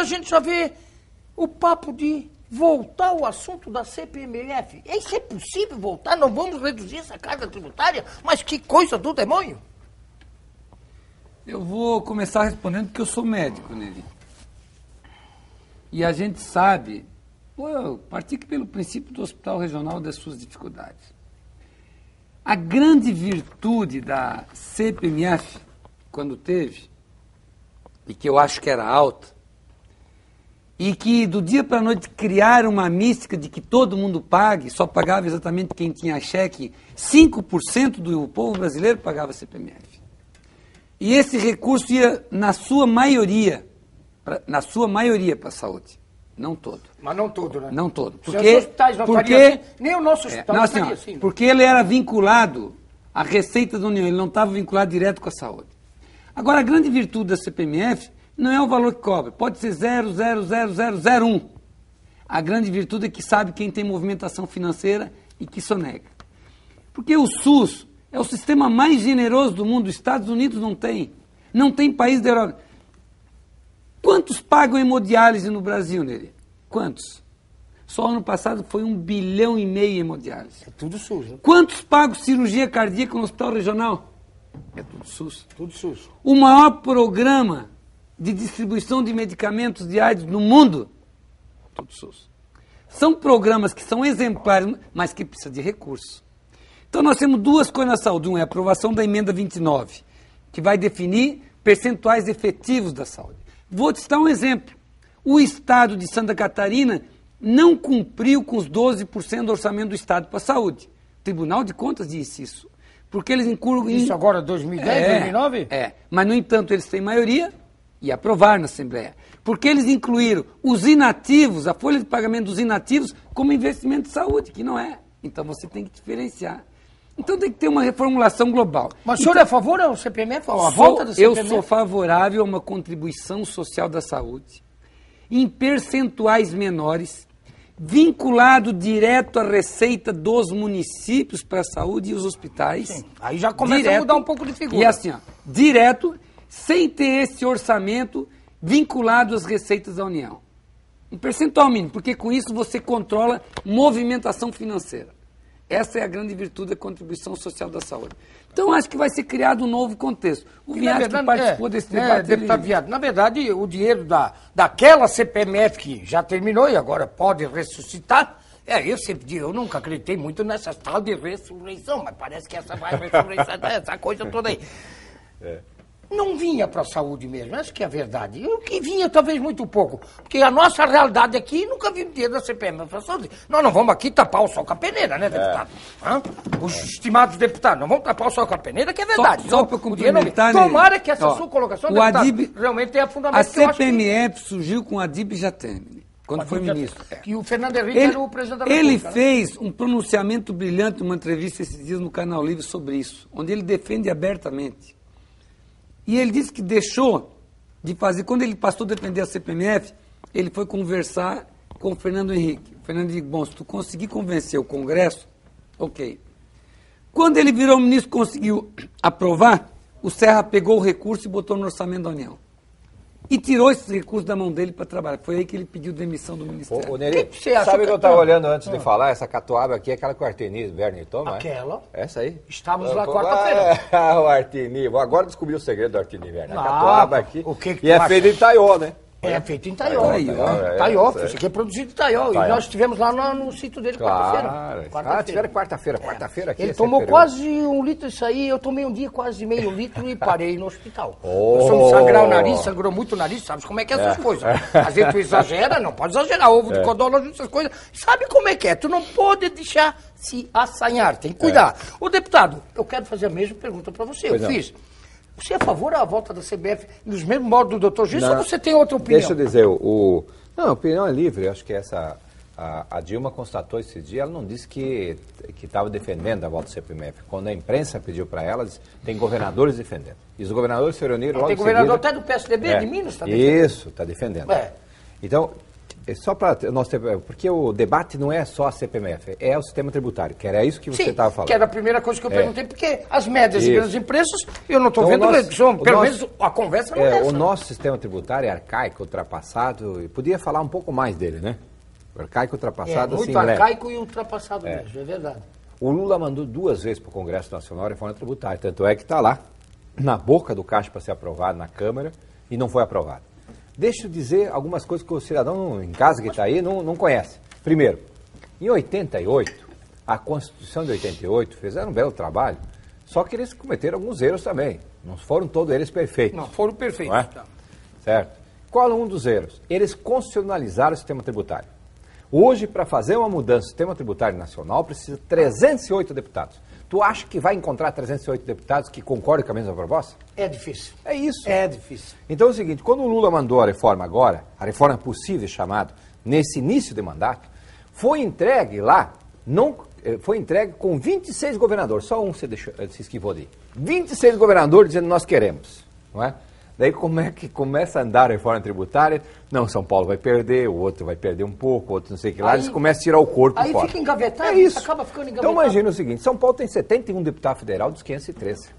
gente já vê o papo de voltar ao assunto da CPMF. Isso é possível voltar? Não vamos reduzir essa carga tributária? Mas que coisa do demônio! Eu vou começar respondendo porque eu sou médico, Neri. E a gente sabe, eu parti pelo princípio do hospital regional das suas dificuldades. A grande virtude da CPMF, quando teve, e que eu acho que era alta, e que do dia para a noite criaram uma mística de que todo mundo pague, só pagava exatamente quem tinha cheque, 5% do povo brasileiro pagava CPMF. E esse recurso ia, na sua maioria para a saúde. Não todo. Mas não todo, né? Não todo. Porque, os hospitais não fariam assim, nem o nosso hospital não faria assim. Porque ele era vinculado à receita da União, ele não estava vinculado direto com a saúde. Agora, a grande virtude da CPMF não é o valor que cobra. Pode ser 0,00001. A grande virtude é que sabe quem tem movimentação financeira e que sonega. Porque o SUS é o sistema mais generoso do mundo. Os Estados Unidos não tem. Não tem país da Europa. Quantos pagam hemodiálise no Brasil, Neri? Quantos? Só ano passado foi 1,5 bilhão em hemodiálise. É tudo SUS, né? Quantos pagam cirurgia cardíaca no hospital regional? É tudo SUS. Tudo SUS. O maior programa de distribuição de medicamentos de AIDS no mundo? Tudo SUS. São programas que são exemplares, mas que precisam de recursos. Então nós temos duas coisas na saúde. Um é a aprovação da emenda 29, que vai definir percentuais efetivos da saúde. Vou te dar um exemplo. O Estado de Santa Catarina não cumpriu com os 12% do orçamento do Estado para a saúde. O Tribunal de Contas disse isso. Porque eles incluem... Isso agora, 2010, 2009? Mas, no entanto, eles têm maioria e aprovaram na Assembleia. Porque eles incluíram os inativos, a folha de pagamento dos inativos, como investimento de saúde, que não é. Então, você tem que diferenciar. Então, tem que ter uma reformulação global. Mas o senhor é a favor da CPMF? A volta da CPMF? Eu sou favorável a uma contribuição social da saúde, em percentuais menores, vinculado direto à receita dos municípios para a saúde e os hospitais. Sim. Aí já começa a mudar um pouco de figura. E assim, direto, sem ter esse orçamento vinculado às receitas da União. Um percentual mínimo, porque com isso você controla movimentação financeira. Essa é a grande virtude da contribuição social da saúde. Então, acho que vai ser criado um novo contexto. O Viado que participou desse debate... deputado Viado, na verdade, o dinheiro daquela CPMF que já terminou e agora pode ressuscitar, eu sempre digo, eu nunca acreditei muito nessa tal de ressurreição, mas parece que essa vai ressurreição, essa coisa toda aí. Não vinha para a saúde mesmo, acho que é a verdade. O que vinha, talvez, muito pouco. Porque a nossa realidade aqui nunca viu dinheiro da CPMF para a saúde. Nós não vamos aqui tapar o sol com a peneira, né, deputado? Os estimados deputados, não vamos tapar o sol com a peneira, que é verdade. Só para complementar... Tomara que essa sua colocação, deputado, realmente tenha fundamento. A CPMF surgiu com o Adib Jatene, quando foi ministro. E o Fernando Henrique era o presidente da República. Ele fez um pronunciamento brilhante, uma entrevista esses dias no Canal Livre sobre isso, onde ele defende abertamente. E ele disse que deixou de fazer... Quando ele passou a defender a CPMF, ele foi conversar com o Fernando Henrique. O Fernando disse, bom, se tu conseguir convencer o Congresso, ok. Quando ele virou ministro e conseguiu aprovar, o Serra pegou o recurso e botou no orçamento da União. E tirou esse recurso da mão dele para trabalhar. Foi aí que ele pediu demissão do Ministério. Ô Neri, sabe o que eu estava olhando antes de falar? Essa catuaba aqui, aquela que o Artenis, Werner toma, aquela? Essa aí? Estávamos lá quarta-feira. O Artenis. Agora descobri o segredo do Artenis, Werner. A catuaba aqui. E é feita em Taió, né? É feito em Taió. Taió, isso aqui é produzido em Taió. E nós estivemos lá no sítio dele quarta-feira. Tiveram quarta-feira aqui. Ele tomou quase 1 litro disso aí, eu tomei um dia quase meio litro e parei no hospital. Começou a sangrar o nariz, sangrou muito o nariz, sabe como é que é essas coisas? Às vezes tu exagera, não pode exagerar, ovo de codorna, essas coisas. Sabe como é que é? Tu não pode deixar se assanhar, tem que cuidar. Ô deputado, eu quero fazer a mesma pergunta para você. Eu fiz. Você é a favor da volta da CBF nos mesmos modos do doutor Gilson ou você tem outra opinião? Deixa eu dizer, não, a opinião é livre. Eu acho que a Dilma constatou esse dia, ela não disse que estava defendendo a volta da CPMF. Quando a imprensa pediu para ela, tem governadores defendendo. E os governadores se reuniram logo em seguida. Tem governador até do PSDB, de Minas, está defendendo. Isso, está defendendo. Então, Só para nós ter, porque o debate não é só a CPMF, é o sistema tributário, que era isso que você estava falando. Que era a primeira coisa que eu perguntei, porque as médias e grandes empresas, eu não estou Então, vendo, pelo menos a conversa não é essa. O nosso sistema tributário é arcaico, ultrapassado, e podia falar um pouco mais dele, né? Arcaico, ultrapassado, muito arcaico e ultrapassado mesmo, é verdade. O Lula mandou 2 vezes para o Congresso Nacional a reforma tributária, tanto é que está lá, na boca do caixa para ser aprovado na Câmara, e não foi aprovado. Deixa eu dizer algumas coisas que o cidadão em casa que está aí não conhece. Primeiro, em 88, a Constituição de 88 fizeram um belo trabalho, só que eles cometeram alguns erros também. Não foram todos eles perfeitos. Não foram perfeitos. Não é? Certo? Qual é um dos erros? Eles constitucionalizaram o sistema tributário. Hoje, para fazer uma mudança no sistema tributário nacional, precisa de 308 deputados. Tu acha que vai encontrar 308 deputados que concordem com a mesma proposta? É difícil. É isso. É difícil. Então é o seguinte, quando o Lula mandou a reforma agora, a reforma possível chamada, nesse início de mandato, foi entregue lá, foi entregue com 26 governadores, só um se esquivou daí. 26 governadores dizendo nós queremos, não é? Daí como é que começa a andar a reforma tributária? Não, São Paulo vai perder, o outro vai perder um pouco, o outro não sei o que lá, eles começam a tirar o corpo aí fora. Aí fica engavetado, é isso. Acaba ficando engavetado. Então imagina o seguinte, São Paulo tem 71 deputados federais dos 513.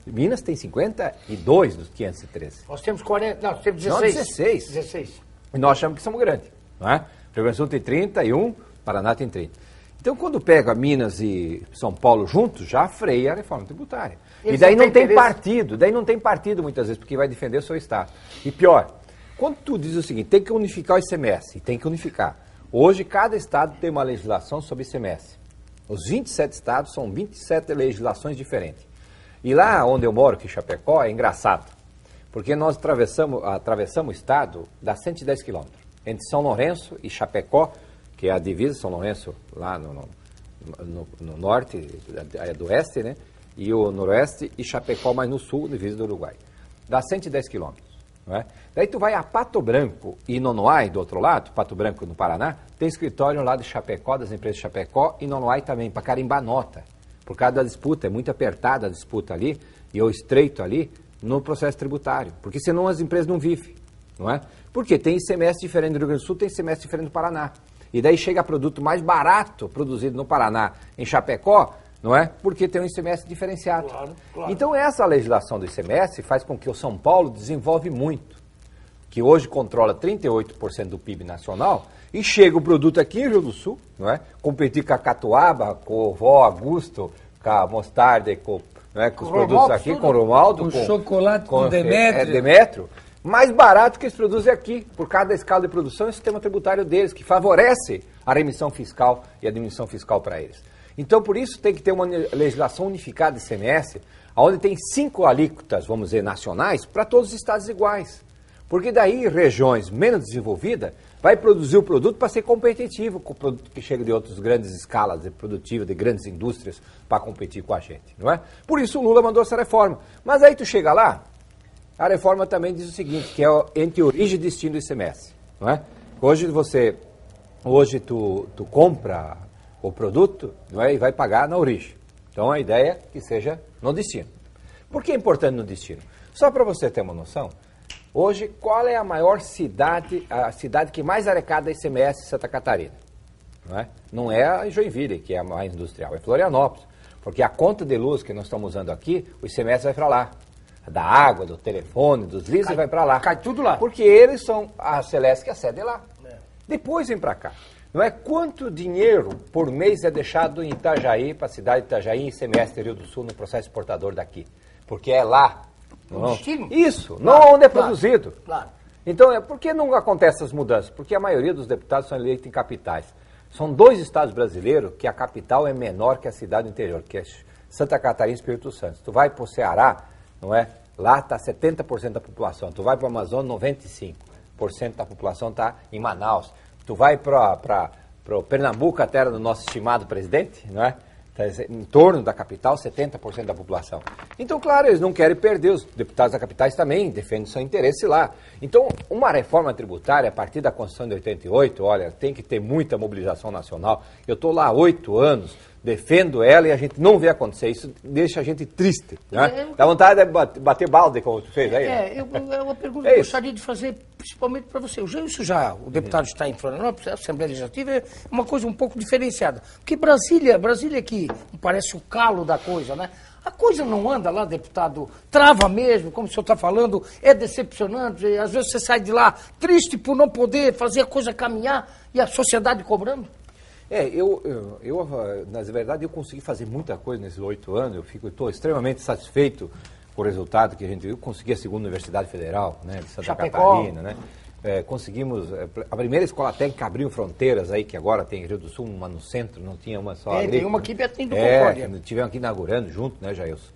Minas tem 52 dos 513. Nós temos 40, não, nós temos 16. Não, 16. E nós achamos que somos grandes, não é? Rio Grande do Sul tem 31, Paraná tem 30. Então, quando pega Minas e São Paulo juntos, já freia a reforma tributária. E daí não tem partido, muitas vezes, porque vai defender o seu Estado. E pior, quando tu diz o seguinte, tem que unificar o ICMS, tem que unificar. Hoje, cada Estado tem uma legislação sobre ICMS. Os 27 Estados são 27 legislações diferentes. E lá onde eu moro, que é Chapecó, é engraçado, porque nós atravessamos o Estado, dá 110 quilômetros, entre São Lourenço e Chapecó, que é a divisa, São Lourenço lá no norte, do oeste, né? E o noroeste, e Chapecó mais no sul, divisa do Uruguai. Dá 110 quilômetros, não é? Daí tu vai a Pato Branco e Nonoai, do outro lado, Pato Branco no Paraná, tem escritório lá de Chapecó, das empresas de Chapecó, e Nonoai também, para carimbar nota, por causa da disputa, é muito apertada a disputa ali, e o estreito ali, no processo tributário, porque senão as empresas não vivem, não é? Porque tem ICMS diferente do Rio Grande do Sul, tem ICMS diferente do Paraná. E daí chega produto mais barato produzido no Paraná, em Chapecó, não é? Porque tem um ICMS diferenciado. Claro. Então essa legislação do ICMS faz com que o São Paulo desenvolve muito, que hoje controla 38% do PIB nacional, e chega o produto aqui em Rio do Sul, não é? Competir com a catuaba, com o vó Augusto, com a mostarda, com os produtos aqui, com o Romualdo, com chocolate, com Demétrio. Demétrio. Mais barato que eles produzem aqui, por causa da escala de produção e o sistema tributário deles, que favorece a remissão fiscal e a diminuição fiscal para eles. Então, por isso, tem que ter uma legislação unificada de ICMS, onde tem 5 alíquotas, vamos dizer, nacionais, para todos os estados iguais. Porque daí, regiões menos desenvolvidas, vai produzir o produto para ser competitivo com o produto que chega de outras grandes escalas produtivas, de grandes indústrias, para competir com a gente, não é? Por isso, o Lula mandou essa reforma. Mas aí tu chega lá, a reforma também diz o seguinte, que é entre origem e destino do ICMS, não é? Hoje tu compra o produto, não é? E vai pagar na origem. Então a ideia é que seja no destino. Por que é importante no destino? Só para você ter uma noção, hoje qual é a maior cidade, a cidade que mais arrecada ICMS em Santa Catarina? Não é a Joinville, que é a mais industrial, é Florianópolis. Porque a conta de luz que nós estamos usando aqui, o ICMS vai para lá. Da água, do telefone, dos leases, vai para lá. Cai tudo lá. Porque eles são a Celeste que a sede é lá. Depois vem para cá. Não é quanto dinheiro por mês é deixado em Itajaí, para a cidade de Itajaí, em ICMS do Rio do Sul, no processo exportador daqui. Porque é lá. No destino? Isso, não onde é produzido. Claro. Então, por que não acontecem essas mudanças? Porque a maioria dos deputados são eleitos em capitais. São 2 estados brasileiros que a capital é menor que a cidade interior, que é Santa Catarina e Espírito Santo. Tu vai para o Ceará, não é? Lá está 70% da população. Tu vai para o Amazonas, 95% da população está em Manaus. Tu vai para o Pernambuco, a terra do nosso estimado presidente, não é? Tá em torno da capital, 70% da população. Então, claro, eles não querem perder, os deputados da capitais também defendem seu interesse lá. Então, uma reforma tributária, a partir da Constituição de 88, olha, tem que ter muita mobilização nacional. Eu estou lá há 8 anos, defendo ela e a gente não vê acontecer. Isso deixa a gente triste. Né? Dá vontade de bater balde, como tu fez aí. É uma pergunta que eu gostaria de fazer, principalmente para você. O deputado está em Florianópolis, a Assembleia Legislativa é uma coisa um pouco diferenciada. Porque Brasília que parece o calo da coisa, né? A coisa não anda lá, deputado, trava mesmo, como o senhor está falando, é decepcionante. Às vezes você sai de lá triste por não poder fazer a coisa caminhar e a sociedade cobrando. Na verdade, eu consegui fazer muita coisa nesses 8 anos. Estou extremamente satisfeito com o resultado que a gente viu. Consegui a segunda Universidade Federal, né, de Santa Catarina, né? Conseguimos, a primeira escola técnica abriu fronteiras aí, que agora tem em Rio do Sul, uma no centro, não tinha uma só. Tem uma aqui pertinho do Concórdia. Tivemos aqui inaugurando junto, né, Jailson?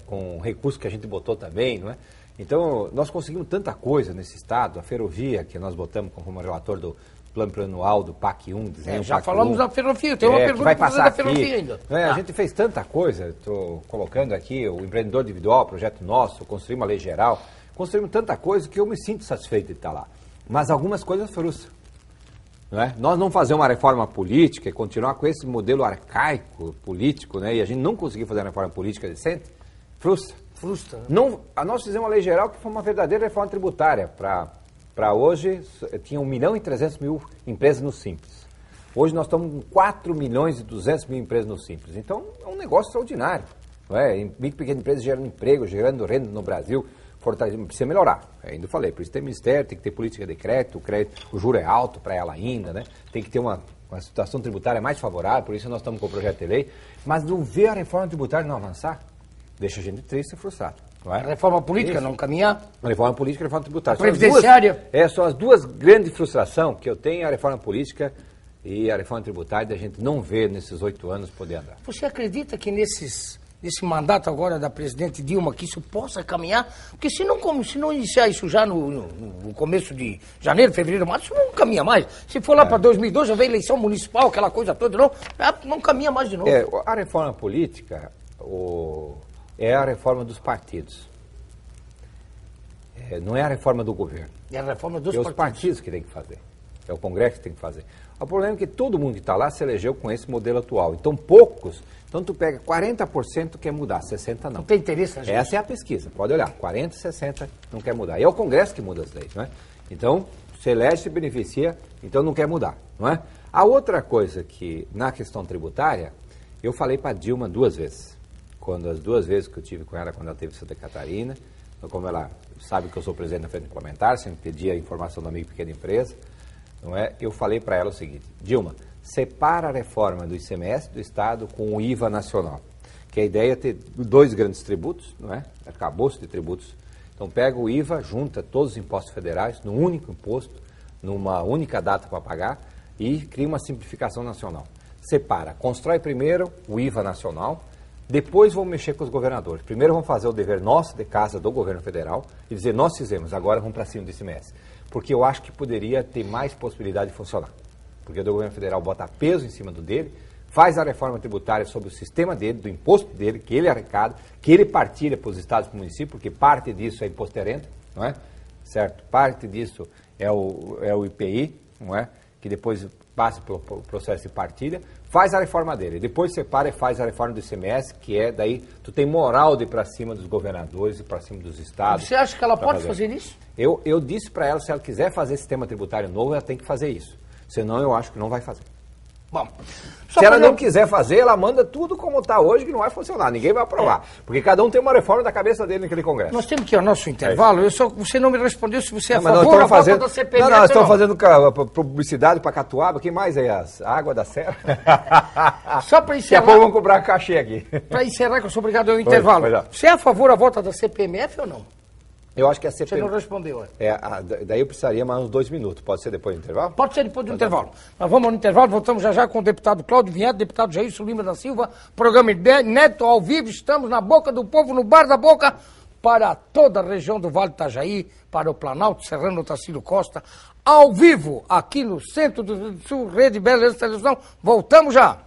Com recursos que a gente botou também, não é? Então, nós conseguimos tanta coisa nesse estado, a ferrovia, que nós botamos como relator do Plano Plurianual do PAC 1, desenho já PAC falamos 1, da ferrovia, tem uma pergunta vai passar da ferrovia aqui. ainda. A gente fez tanta coisa, estou colocando aqui o empreendedor individual, projeto nosso, construímos uma lei geral, construímos tanta coisa que eu me sinto satisfeito de estar lá. Mas algumas coisas frustram. Não é? Nós não fazer uma reforma política e continuar com esse modelo arcaico político, né, e a gente não conseguir fazer uma reforma política decente, frustra. Frustra. Não, nós fizemos uma lei geral que foi uma verdadeira reforma tributária. Para hoje, tinha 1.300.000 empresas no Simples. Hoje nós estamos com 4.200.000 empresas no Simples. Então, é um negócio extraordinário. Não é? Micro e pequenas empresas gerando emprego, gerando renda no Brasil. Precisa melhorar. Ainda falei, por isso tem ministério, tem que ter política de crédito, o juro é alto para ela ainda, né? Tem que ter uma situação tributária mais favorável, por isso nós estamos com o projeto de lei. Mas não ver a reforma tributária não avançar, deixa a gente triste e frustrado. Não é? A reforma política não caminhar? A reforma política e a reforma tributária. A previdenciária? São as duas grandes frustrações que eu tenho, a reforma política e a reforma tributária, da gente não ver nesses 8 anos poder andar. Você acredita que nesse mandato agora da presidente Dilma, que isso possa caminhar? Porque se não iniciar isso já no começo de janeiro, fevereiro, março, não caminha mais. Se for lá para 2012, já vem eleição municipal, aquela coisa toda, não caminha mais de novo. A reforma política é a reforma dos partidos. Não é a reforma do governo. É a reforma dos partidos. É os partidos que tem que fazer. É o Congresso que tem que fazer. O problema é que todo mundo que está lá se elegeu com esse modelo atual. Então, poucos. Então, tu pega 40% quer mudar, 60% não. Não tem interesse na gente. Essa é a pesquisa. Pode olhar. 40%, 60% não quer mudar. E é o Congresso que muda as leis, não é? Então, se elege, se beneficia, então não quer mudar, não é? A outra coisa que, na questão tributária, eu falei para Dilma 2 vezes. As 2 vezes que eu tive com ela, quando ela esteve em Santa Catarina, como ela sabe que eu sou presidente da Frente Parlamentar, sempre pedi a informação da micro e pequena empresa, não é? Eu falei para ela o seguinte: Dilma, separa a reforma do ICMS do Estado com o IVA nacional, que a ideia é ter 2 grandes tributos, não é? Arcabouço de tributos. Então pega o IVA, junta todos os impostos federais num único imposto, numa única data para pagar e cria uma simplificação nacional. Separa, constrói primeiro o IVA nacional, depois vamos mexer com os governadores. Primeiro vamos fazer o dever nosso de casa do governo federal e dizer, nós fizemos, agora vamos para cima do ICMS. Porque eu acho que poderia ter mais possibilidade de funcionar. Porque o governo federal bota peso em cima do dele, faz a reforma tributária sobre o sistema dele, do imposto dele, que ele arrecada, que ele partilha para os estados e para o município, porque parte disso é imposto de renda, não é? Certo? Parte disso é o IPI, não é? Que depois passa pelo processo de partilha, faz a reforma dele, depois separa e faz a reforma do ICMS, que é daí, tu tem moral de ir para cima dos governadores e para cima dos estados. Você acha que ela pode fazer isso? Eu disse para ela, se ela quiser fazer sistema tributário novo, ela tem que fazer isso. Senão eu acho que não vai fazer. Bom, se ela não quiser fazer, ela manda tudo como está hoje, que não vai funcionar. Ninguém vai aprovar. Porque cada um tem uma reforma da cabeça dele naquele Congresso. Nós temos que ir ao nosso intervalo. Você não me respondeu se você é a favor ou a favor da CPMF. Não, nós estamos fazendo publicidade para Catuaba. Quem mais aí? A água da serra? Só para encerrar. Daqui a pouco vamos cobrar cachê aqui. Para encerrar, que eu sou obrigado ao intervalo. Você é a favor da volta da CPMF ou não? Eu acho que a CPMF... Você não respondeu. Daí eu precisaria mais uns 2 minutos. Pode ser depois do intervalo? Pode ser depois do intervalo. Nós vamos ao intervalo, voltamos já com o deputado Cláudio Vinhete, deputado Jailson Lima da Silva, programa Neto ao vivo, estamos na boca do povo, no Bar da Boca, para toda a região do Vale do Itajaí, para o Planalto Serrano Tarsílio Costa, ao vivo, aqui no centro do Sul, Rede Beleza Televisão. Voltamos já.